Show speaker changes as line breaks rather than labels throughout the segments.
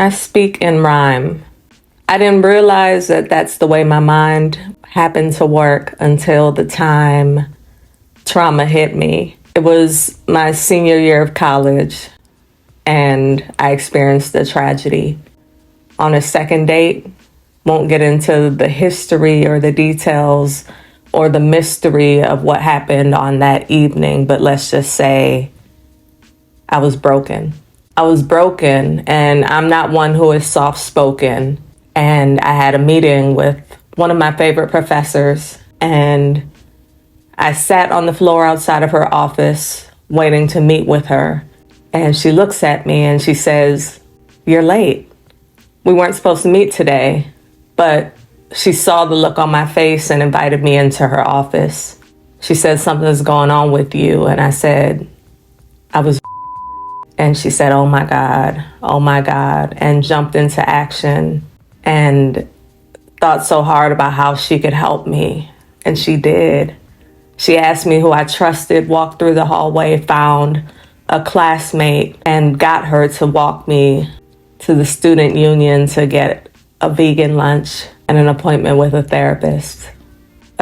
I speak in rhyme. I didn't realize that that's the way my mind happened to work until the time trauma hit me. It was my senior year of college, and I experienced a tragedy. On a second date, won't get into the history or the details or the mystery of what happened on that evening, but let's just say I was broken. I was broken, and I'm not one who is soft-spoken. And I had a meeting with one of my favorite professors, and I sat on the floor outside of her office waiting to meet with her. And she looks at me and she says, "You're late. We weren't supposed to meet today." But she saw the look on my face and invited me into her office. She said, "Something's going on with you." And I said, "I was." And she said, oh my God, and jumped into action and thought so hard about how she could help me. And she did. She asked me who I trusted, walked through the hallway, found a classmate, and got her to walk me to the student union to get a vegan lunch and an appointment with a therapist.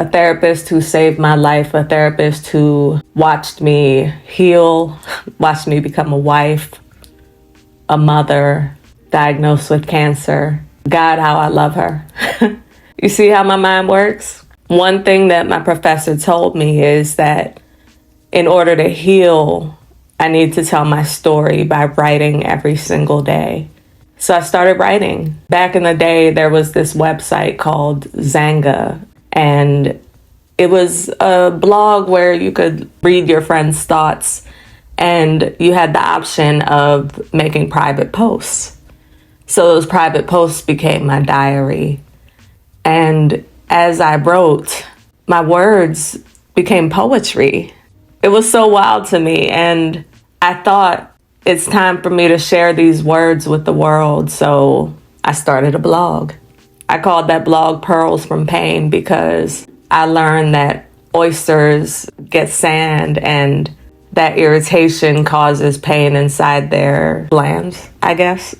A therapist who saved my life, a therapist who watched me heal, watched me become a wife, a mother, diagnosed with cancer. God, how I love her. You see how my mind works? One thing that my professor told me is that in order to heal, I need to tell my story by writing every single day. So I started writing. Back in the day, there was this website called Xanga, and it was a blog where you could read your friends' thoughts, and you had the option of making private posts. So those private posts became my diary. And as I wrote, my words became poetry. It was so wild to me, and I thought it's time for me to share these words with the world, so I started a blog. I called that blog Pearls from Pain because I learned that oysters get sand and that irritation causes pain inside their glands, I guess.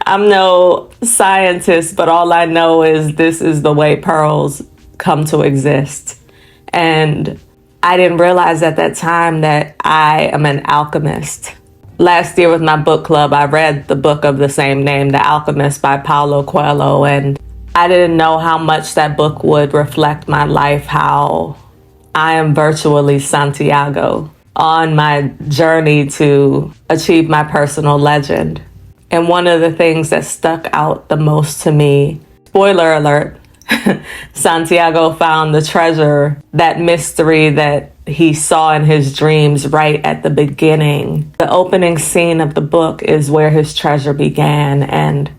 I'm no scientist, but all I know is this is the way pearls come to exist. And I didn't realize at that time that I am an alchemist. Last year with my book club, I read the book of the same name, The Alchemist by Paulo Coelho, and I didn't know how much that book would reflect my life, how I am virtually Santiago on my journey to achieve my personal legend. And one of the things that stuck out the most to me, spoiler alert, Santiago found the treasure, that mystery that he saw in his dreams right at the beginning. The opening scene of the book is where his treasure began, and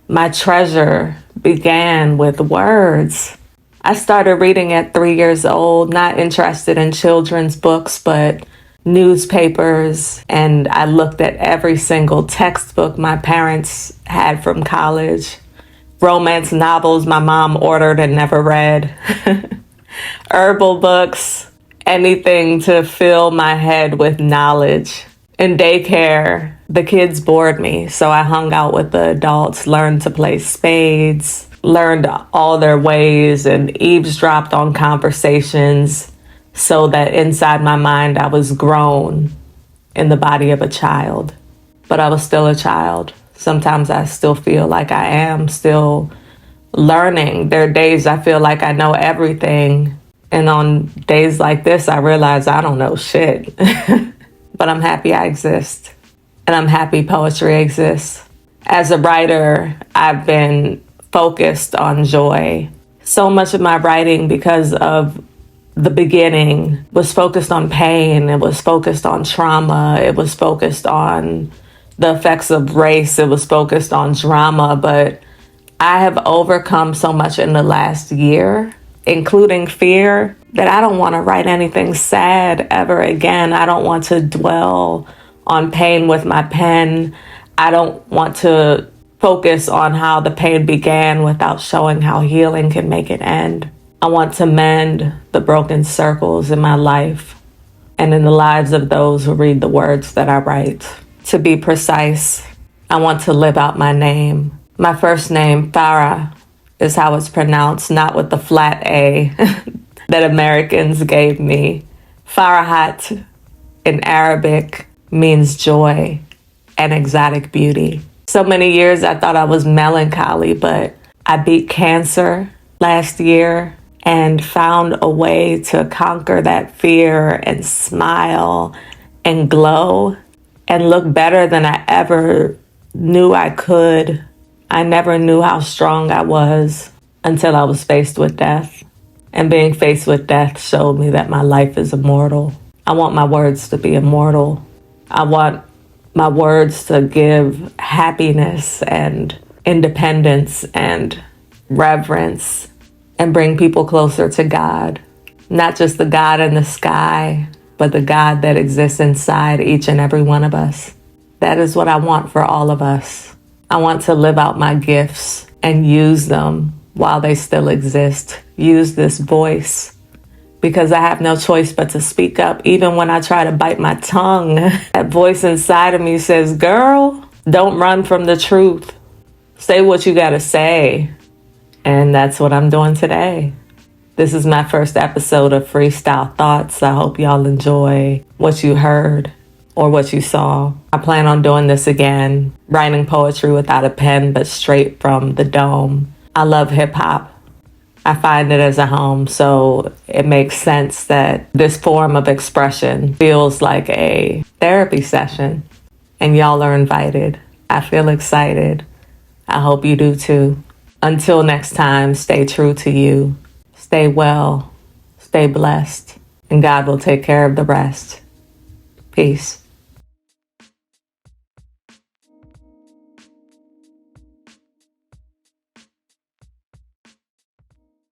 my treasure began with words. I started reading at 3 years old, not interested in children's books, but newspapers, and I looked at every single textbook my parents had from college, romance novels my mom ordered and never read, herbal books, anything to fill my head with knowledge. In daycare, the kids bored me, so I hung out with the adults, learned to play spades, learned all their ways, and eavesdropped on conversations so that inside my mind I was grown in the body of a child. But I was still a child. Sometimes I still feel like I am still learning. There are days I feel like I know everything, and on days like this I realize I don't know shit. But I'm happy I exist, and I'm happy poetry exists. As a writer, I've been focused on joy. So much of my writing, because of the beginning, was focused on pain. It was focused on trauma. It was focused on the effects of race. It was focused on drama. But I have overcome so much in the last year, including fear, that I don't want to write anything sad ever again. I don't want to dwell on pain with my pen. I don't want to focus on how the pain began without showing how healing can make it end. I want to mend the broken circles in my life and in the lives of those who read the words that I write. To be precise, I want to live out my name. My first name, Farah, is how it's pronounced, not with the flat A that Americans gave me. Farahat in Arabic means joy and exotic beauty. So many years I thought I was melancholy, but I beat cancer last year and found a way to conquer that fear and smile and glow and look better than I ever knew I could. I never knew how strong I was until I was faced with death. And being faced with death showed me that my life is immortal. I want my words to be immortal. I want my words to give happiness and independence and reverence and bring people closer to God. Not just the God in the sky, but the God that exists inside each and every one of us. That is what I want for all of us. I want to live out my gifts and use them while they still exist. Use this voice because I have no choice but to speak up. Even when I try to bite my tongue, that voice inside of me says, girl, don't run from the truth. Say what you gotta say. And that's what I'm doing today. This is my first episode of Freestyle Thoughts. I hope y'all enjoy what you heard or what you saw. I plan on doing this again, writing poetry without a pen, but straight from the dome. I love hip hop. I find it as a home, so it makes sense that this form of expression feels like a therapy session, and y'all are invited. I feel excited. I hope you do too. Until next time, stay true to you. Stay well, stay blessed, and God will take care of the rest. Peace.